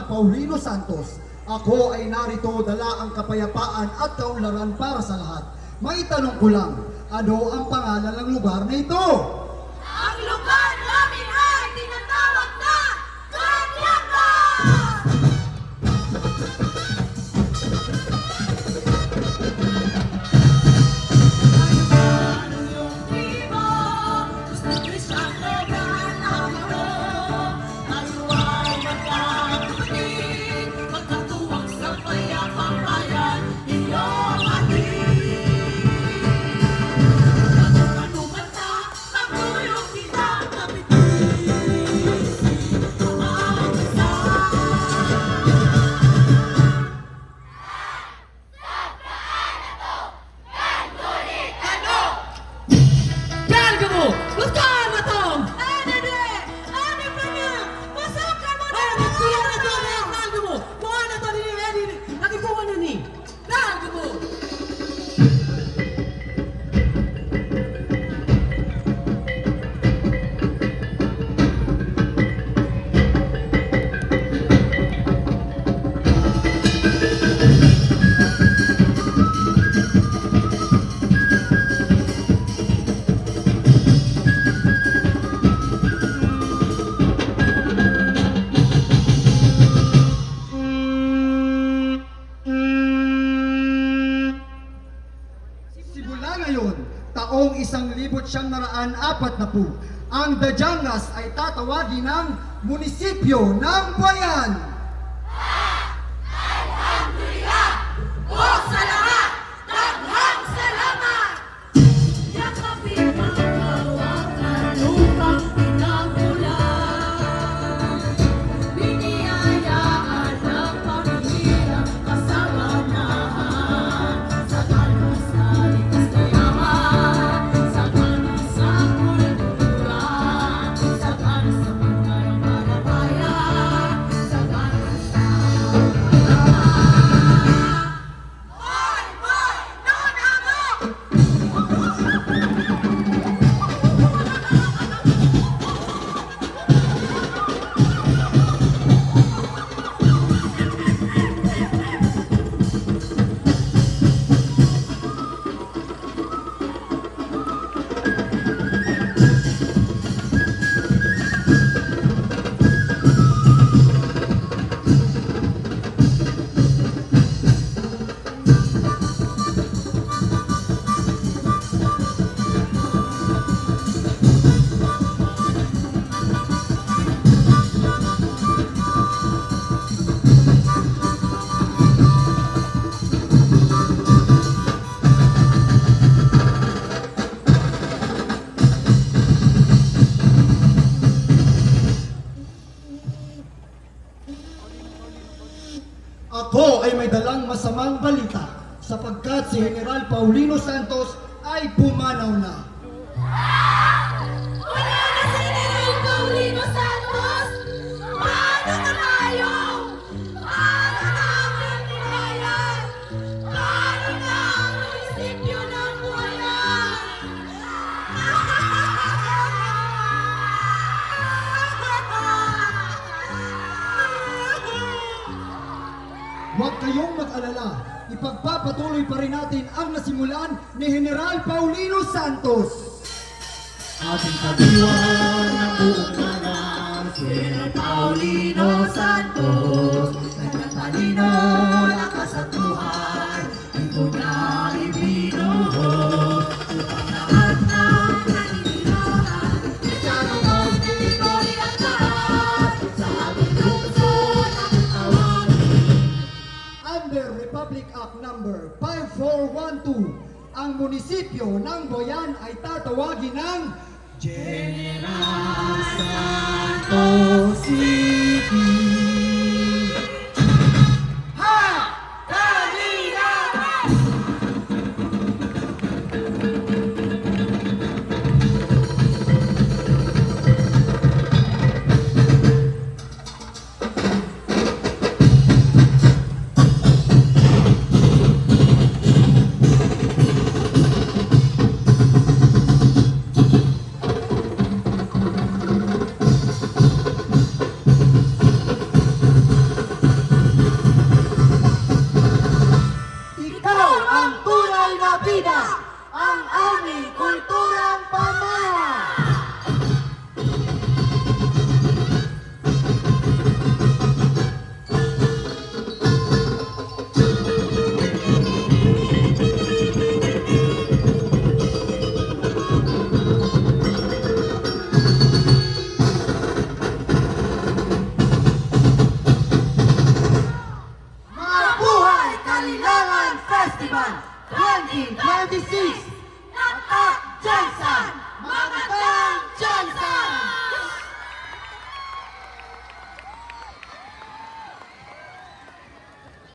Paulino Santos. Ako ay narito dala ang kapayapaan at kaunlaran para sa lahat. May tanong ko lang, ano ang pangalan ng lugar na ito? Ang lugar namin ay tinatawag na Kanyanga! Taong 1940, ang Dajangas ay tatawagin ng munisipyo ng bayan. Alhamdulillah! O sa lahat! Daghang salamat! Yakapin ang kawakan upang pinagmulan. Biniyayaan ng pamilya kasaganahan. Sa kanos na likas na yaman. Sa kanos sa kultura. Sa kanos sa pagkarang malabayan. Sa kanos sa Boy! Boy! Nonamo! Ako ay may dalang masamang balita sapagkat si General Paulino Santos ay pumanaw na. Wala na si General Paulino Santos! Paano na tayo? Paano na ang Pilipinas? Paano na ang munisipyo ng bayan? Huwag kayong mag-alala, ipagpapatuloy pa rin natin ang nasimulan ni General Paulino Santos. Ating kabiwan ng buong bayan, si General Paulino Santos. Nagtatalino, lakas at buhay, ito na ibinuhos. Upang lahat ng naninilahan, Santos, teritoryo at lahat, sa ating lungsod ang tawagin. Under Republic Act Number 5412, ang munisipyo ng Boyan ay tatawagin ng General Santos City. Ha! Kanina! Ito ang tunay na bida, ang aming kulturang pamana. Mabuhay Kalilangan Festival 2026! Natak Jensen!